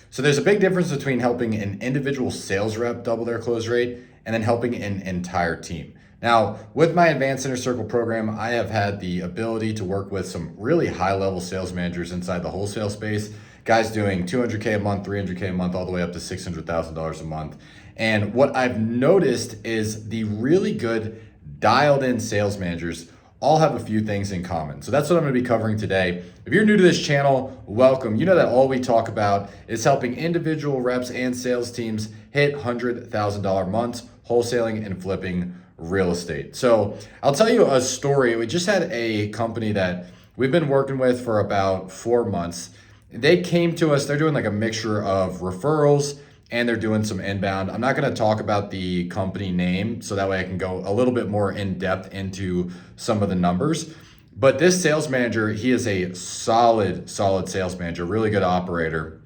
So there's a big difference between helping an individual sales rep double their close rate and then helping an entire team. Now, with my advanced inner circle program, I have had the ability to work with some really high level sales managers inside the wholesale space, guys doing 200K a month, 300K a month, all the way up to $600,000 a month. And what I've noticed is the really good dialed in sales managers all have a few things in common. So that's what I'm going to be covering today. If you're new to this channel, welcome. You know that all we talk about is helping individual reps and sales teams hit $100,000 months, wholesaling and flipping real estate. So I'll tell you a story. We just had a company that we've been working with for about 4 months. They came to us, they're doing like a mixture of referrals and they're doing some inbound. I'm not going to talk about the company name so that way I can go a little bit more in depth into some of the numbers. But this sales manager, he is a solid sales manager, really good operator.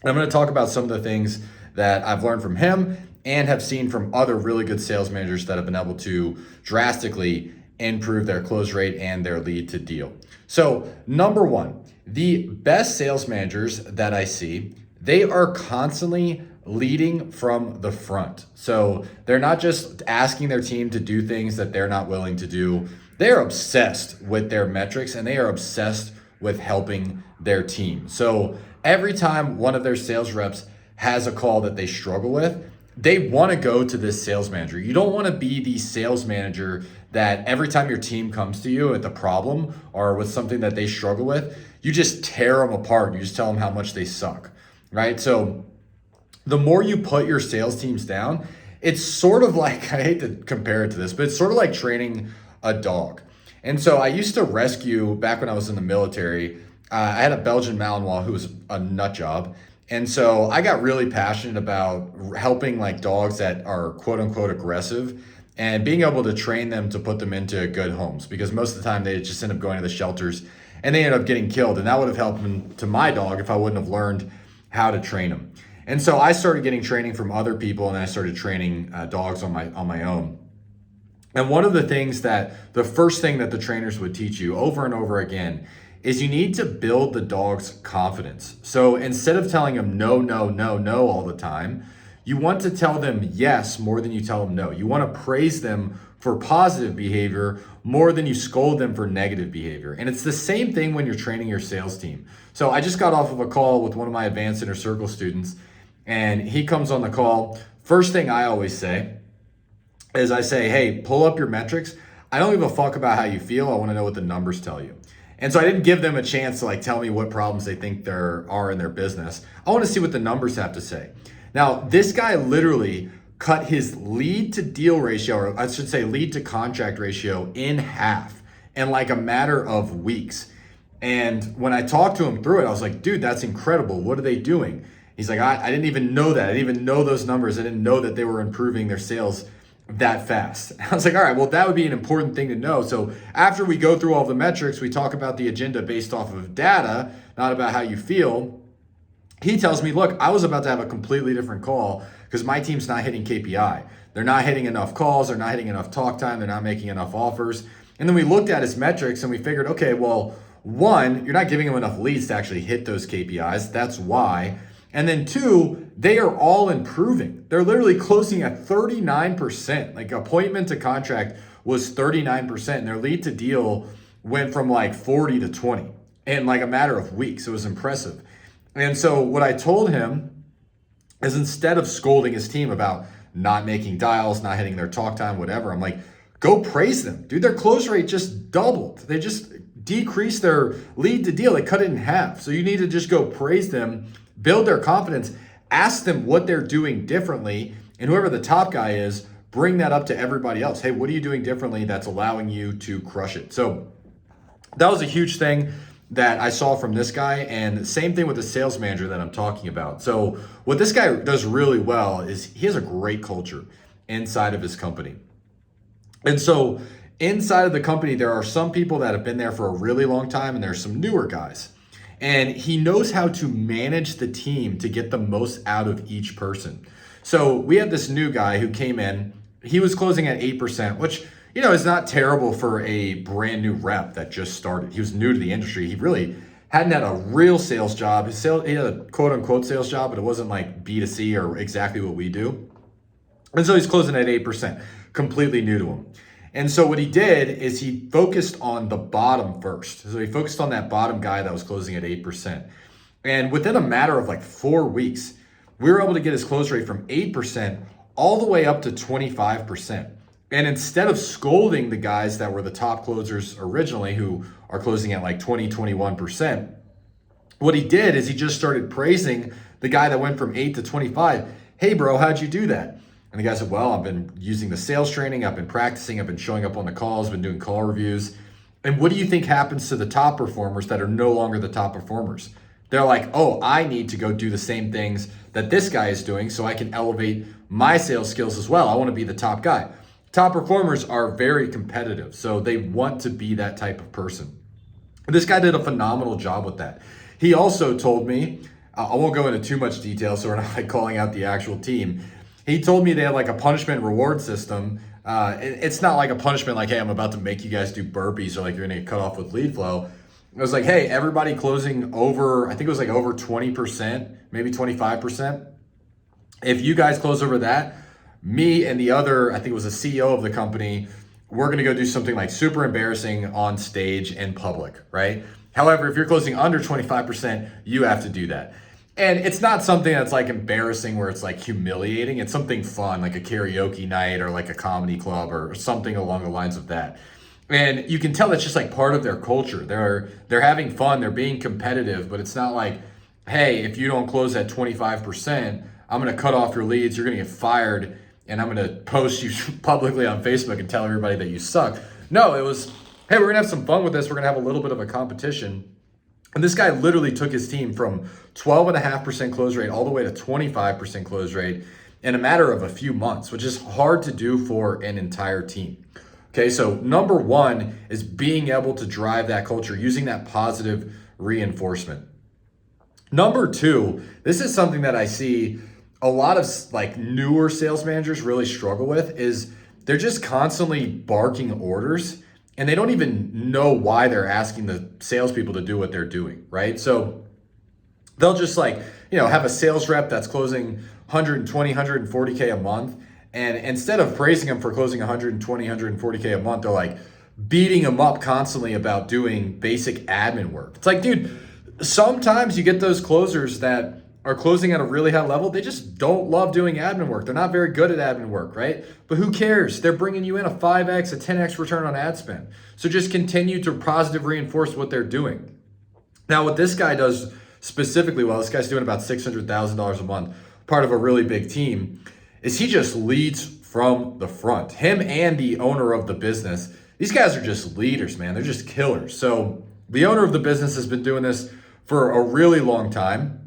And I'm going to talk about some of the things that I've learned from him and have seen from other really good sales managers that have been able to drastically improve their close rate and their lead to deal. So number one, the best sales managers that I see, they are constantly leading from the front. So they're not just asking their team to do things that they're not willing to do. They're obsessed with their metrics and they are obsessed with helping their team. So every time one of their sales reps has a call that they struggle with, they want to go to this sales manager. You don't want to be the sales manager that every time your team comes to you with a problem or with something that they struggle with, you just tear them apart. You just tell them how much they suck, right? So the more you put your sales teams down, it's sort of like, I hate to compare it to this, but it's sort of like training a dog. And so I used to rescue, back when I was in the military, I had a Belgian Malinois who was a nut job. And so I got really passionate about helping like dogs that are quote unquote aggressive and being able to train them to put them into good homes, because most of the time they just end up going to the shelters and they end up getting killed. And that would have helped to my dog if I wouldn't have learned how to train them. And so I started getting training from other people and I started training dogs on my own. And one of the things the first thing that the trainers would teach you over and over again is you need to build the dog's confidence. So instead of telling them no, no, no, no all the time, you want to tell them yes more than you tell them no. You want to praise them for positive behavior more than you scold them for negative behavior. And it's the same thing when you're training your sales team. So I just got off of a call with one of my advanced inner circle students, and he comes on the call. First thing I always say is I say, hey, pull up your metrics. I don't give a fuck about how you feel. I want to know what the numbers tell you. And so I didn't give them a chance to like tell me what problems they think there are in their business. I want to see what the numbers have to say. Now, this guy literally cut his lead to deal ratio, or I should say lead to contract ratio, in half in like a matter of weeks. And when I talked to him through it, I was like, dude, that's incredible. What are they doing? He's like, I didn't even know that. I didn't even know those numbers. I didn't know that they were improving their sales that fast. I was like, all right, well, that would be an important thing to know. So after we go through all the metrics, we talk about the agenda based off of data, not about how you feel. He tells me, look, I was about to have a completely different call because my team's not hitting KPI. They're not hitting enough calls. They're not hitting enough talk time. They're not making enough offers. And then we looked at his metrics and we figured, okay, well, one, you're not giving them enough leads to actually hit those KPIs. That's why. And then two, they are all improving. They're literally closing at 39%. Like appointment to contract was 39%. And their lead to deal went from like 40 to 20 in like a matter of weeks. It was impressive. And so what I told him is, instead of scolding his team about not making dials, not hitting their talk time, whatever, I'm like, go praise them. Dude, their close rate just doubled. They just decreased their lead to deal. They cut it in half. So you need to just go praise them, build their confidence, ask them what they're doing differently. And whoever the top guy is, bring that up to everybody else. Hey, what are you doing differently that's allowing you to crush it? So that was a huge thing that I saw from this guy, and same thing with the sales manager that I'm talking about. So what this guy does really well is he has a great culture inside of his company. And so inside of the company, there are some people that have been there for a really long time, and there's some newer guys. And he knows how to manage the team to get the most out of each person. So we had this new guy who came in. He was closing at 8%, which, is not terrible for a brand new rep that just started. He was new to the industry. He really hadn't had a real sales job. He had a quote unquote sales job, but it wasn't like B2C or exactly what we do. And so he's closing at 8%, completely new to him. And so what he did is he focused on the bottom first. So he focused on that bottom guy that was closing at 8%. And within a matter of like 4 weeks, we were able to get his close rate from 8% all the way up to 25%. And instead of scolding the guys that were the top closers originally, who are closing at like 20, 21%, what he did is he just started praising the guy that went from 8 to 25. Hey, bro, how'd you do that? And the guy said, well, I've been using the sales training, I've been practicing, I've been showing up on the calls, been doing call reviews. And what do you think happens to the top performers that are no longer the top performers? They're like, oh, I need to go do the same things that this guy is doing so I can elevate my sales skills as well. I want to be the top guy. Top performers are very competitive, so they want to be that type of person. This guy did a phenomenal job with that. He also told me, I won't go into too much detail so we're not like calling out the actual team. He told me they had like a punishment reward system. It's not like a punishment like, hey, I'm about to make you guys do burpees or like you're gonna get cut off with lead flow. It was like, hey, everybody closing over, I think it was like over 20%, maybe 25%. If you guys close over that, me and the other, I think it was the CEO of the company, we're gonna go do something like super embarrassing on stage in public, right? However, if you're closing under 25%, you have to do that. And it's not something that's like embarrassing where it's like humiliating. It's something fun, like a karaoke night or like a comedy club or something along the lines of that. And you can tell it's just like part of their culture. They're having fun, they're being competitive, but it's not like, hey, if you don't close at 25%, I'm gonna cut off your leads, you're gonna get fired, and I'm gonna post you publicly on Facebook and tell everybody that you suck. No, it was, hey, we're gonna have some fun with this, we're gonna have a little bit of a competition. And this guy literally took his team from 12.5% close rate all the way to 25% close rate in a matter of a few months, which is hard to do for an entire team. Okay, so number one is being able to drive that culture, using that positive reinforcement. Number two, this is something that I see a lot of like newer sales managers really struggle with, is they're just constantly barking orders and they don't even know why they're asking the salespeople to do what they're doing, right? So they'll just like, have a sales rep that's closing 120, 140K a month. And instead of praising them for closing 120, 140K a month, they're like beating them up constantly about doing basic admin work. It's like, dude, sometimes you get those closers that are closing at a really high level. They just don't love doing admin work. They're not very good at admin work, right? But who cares? They're bringing you in a 5X, a 10X return on ad spend. So just continue to positive reinforce what they're doing. Now, what this guy does specifically well, this guy's doing about $600,000 a month, part of a really big team, is he just leads from the front. Him and the owner of the business, these guys are just leaders, man. They're just killers. So the owner of the business has been doing this for a really long time.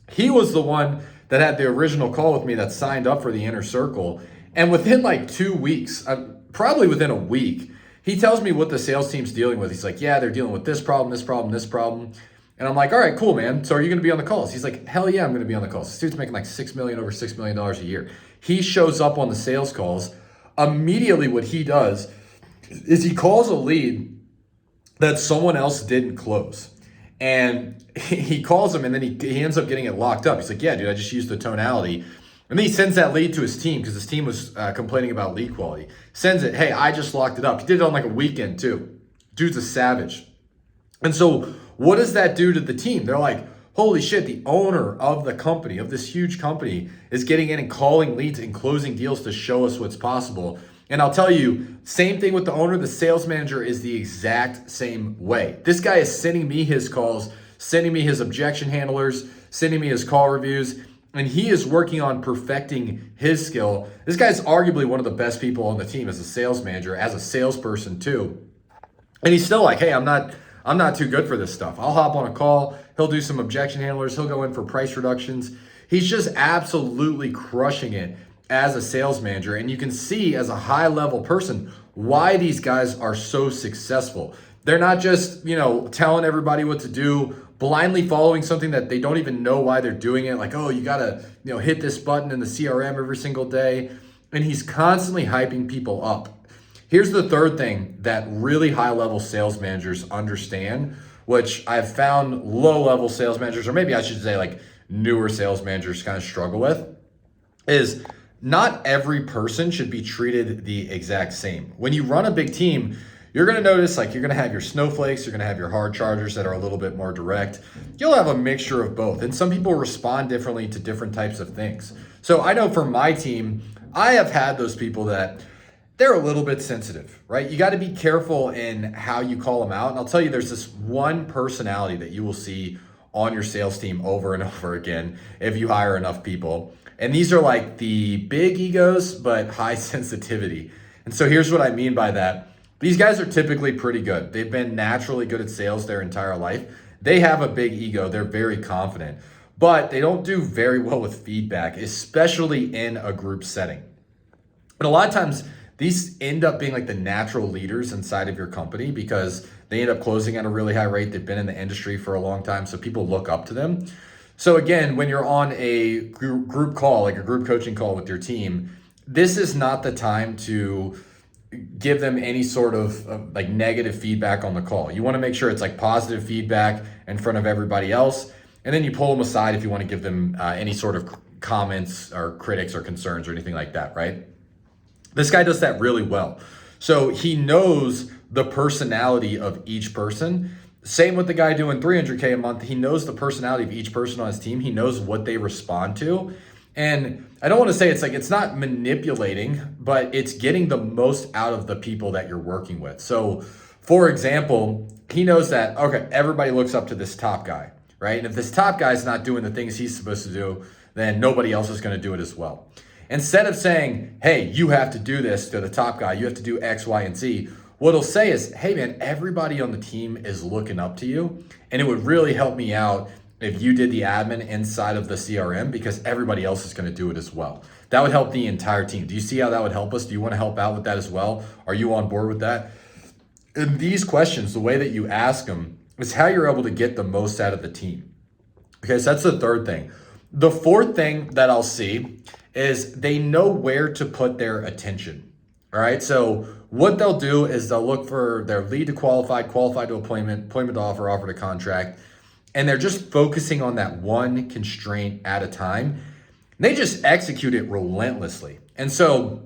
He was the one that had the original call with me that signed up for the inner circle. And within like 2 weeks, probably within a week, he tells me what the sales team's dealing with. He's like, yeah, they're dealing with this problem, this problem, this problem. And I'm like, all right, cool, man. So are you going to be on the calls? He's like, hell yeah, I'm going to be on the calls. This dude's making like over $6 million a year. He shows up on the sales calls. Immediately what he does is he calls a lead that someone else didn't close. And he calls him and then he ends up getting it locked up. He's like, yeah, dude, I just used the tonality. And then he sends that lead to his team because his team was complaining about lead quality. Sends it, hey, I just locked it up. He did it on like a weekend too. Dude's a savage. And so what does that do to the team? They're like, holy shit, the owner of the company, of this huge company, is getting in and calling leads and closing deals to show us what's possible. And I'll tell you, same thing with the owner. The sales manager is the exact same way. This guy is sending me his calls, sending me his objection handlers, sending me his call reviews, and he is working on perfecting his skill. This guy is arguably one of the best people on the team as a sales manager, as a salesperson too. And he's still like, hey, I'm not too good for this stuff. I'll hop on a call. He'll do some objection handlers. He'll go in for price reductions. He's just absolutely crushing it as a sales manager. And you can see as a high level person why these guys are so successful. They're not just, telling everybody what to do, blindly following something that they don't even know why they're doing it. Like, oh, you gotta, hit this button in the CRM every single day. And he's constantly hyping people up. Here's the third thing that really high level sales managers understand which I've found low-level sales managers, or maybe I should say like newer sales managers kind of struggle with, is not every person should be treated the exact same. When you run a big team, you're going to notice like you're going to have your snowflakes, you're going to have your hard chargers that are a little bit more direct. You'll have a mixture of both. And some people respond differently to different types of things. So I know for my team, I have had those people that they're a little bit sensitive, right? You got to be careful in how you call them out. And I'll tell you, there's this one personality that you will see on your sales team over and over again if you hire enough people. And these are like the big egos, but high sensitivity. And so here's what I mean by that. These guys are typically pretty good. They've been naturally good at sales their entire life. They have a big ego. They're very confident, but they don't do very well with feedback, especially in a group setting. And a lot of times these end up being like the natural leaders inside of your company because they end up closing at a really high rate. They've been in the industry for a long time, so people look up to them. So again, when you're on a group call, like a group coaching call with your team, this is not the time to give them any sort of like negative feedback on the call. You want to make sure it's like positive feedback in front of everybody else. And then you pull them aside if you want to give them any sort of comments or critics or concerns or anything like that, right? This guy does that really well. So he knows the personality of each person. Same with the guy doing 300K a month. He knows the personality of each person on his team. He knows what they respond to. And I don't want to say it's not manipulating, but it's getting the most out of the people that you're working with. So for example, he knows that, okay, everybody looks up to this top guy, right? And if this top guy's not doing the things he's supposed to do, then nobody else is going to do it as well. Instead of saying, hey, you have to do this to the top guy, you have to do X, Y, and Z, what he'll say is, hey man, everybody on the team is looking up to you. And it would really help me out if you did the admin inside of the CRM because everybody else is going to do it as well. That would help the entire team. Do you see how that would help us? Do you want to help out with that as well? Are you on board with that? And these questions, the way that you ask them is how you're able to get the most out of the team. Okay, so that's the third thing. The fourth thing that I'll see is they know where to put their attention. All right, so what they'll do is they'll look for their lead to qualified, qualified to appointment, appointment to offer, offer to contract. And they're just focusing on that one constraint at a time. They just execute it relentlessly. And so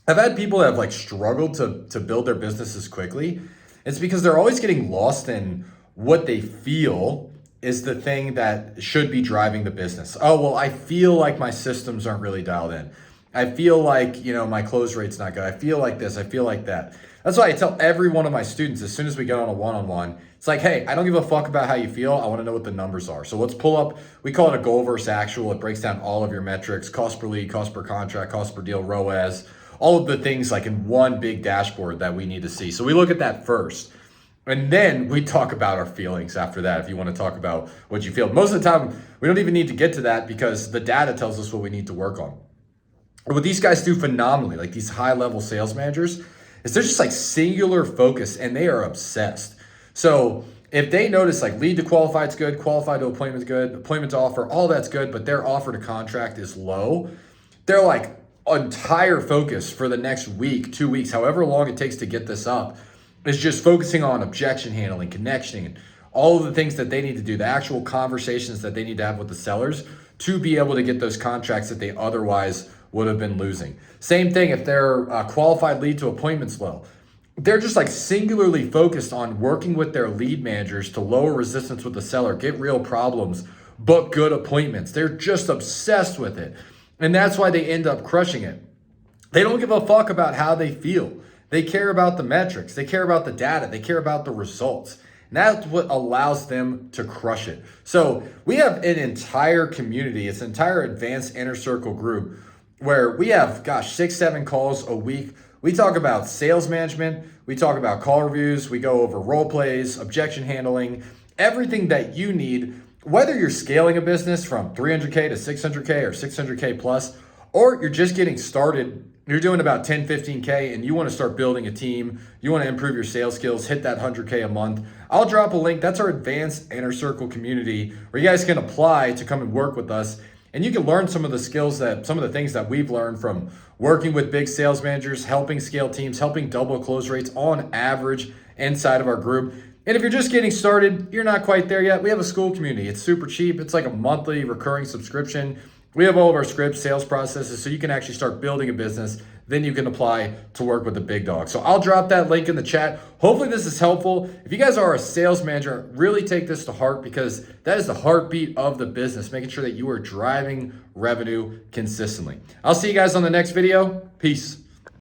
I've had people that have like struggled to build their businesses quickly. It's because they're always getting lost in what they feel is the thing that should be driving the business. Oh, well, I feel like my systems aren't really dialed in. I feel like, my close rate's not good. I feel like this, I feel like that. That's why I tell every one of my students as soon as we get on a one-on-one, it's like, hey, I don't give a fuck about how you feel. I want to know what the numbers are. So let's pull up, we call it a goal versus actual. It breaks down all of your metrics, cost per lead, cost per contract, cost per deal, ROAS, all of the things like in one big dashboard that we need to see. So we look at that first. And then we talk about our feelings after that, if you want to talk about what you feel. Most of the time, we don't even need to get to that because the data tells us what we need to work on. What these guys do phenomenally, like these high-level sales managers, is they're just like singular focus and they are obsessed. So if they notice like lead to qualified is good, qualified to appointment is good, appointment to offer, all that's good, but their offer to contract is low, they're like entire focus for the next week, 2 weeks, however long it takes to get this up, is just focusing on objection handling, connecting, and all of the things that they need to do, the actual conversations that they need to have with the sellers to be able to get those contracts that they otherwise would have been losing. Same thing if they're qualified lead to appointments low. They're just like singularly focused on working with their lead managers to lower resistance with the seller, get real problems, book good appointments. They're just obsessed with it. And that's why they end up crushing it. They don't give a fuck about how they feel. They care about the metrics. They care about the data. They care about the results. And that's what allows them to crush it. So we have an entire community, it's an entire advanced inner circle group where we have, 6-7 calls a week. We talk about sales management. We talk about call reviews. We go over role plays, objection handling, everything that you need, whether you're scaling a business from 300K to 600K or 600K plus, or you're just getting started. You're doing about 10, 15K and you want to start building a team. You want to improve your sales skills, hit that 100K a month. I'll drop a link. That's our advanced inner circle community where you guys can apply to come and work with us. And you can learn some of the skills some of the things that we've learned from working with big sales managers, helping scale teams, helping double close rates on average inside of our group. And if you're just getting started, you're not quite there yet, we have a Skool community. It's super cheap. It's like a monthly recurring subscription. We have all of our scripts, sales processes, so you can actually start building a business. Then you can apply to work with the big dog. So I'll drop that link in the chat. Hopefully this is helpful. If you guys are a sales manager, really take this to heart because that is the heartbeat of the business, making sure that you are driving revenue consistently. I'll see you guys on the next video. Peace.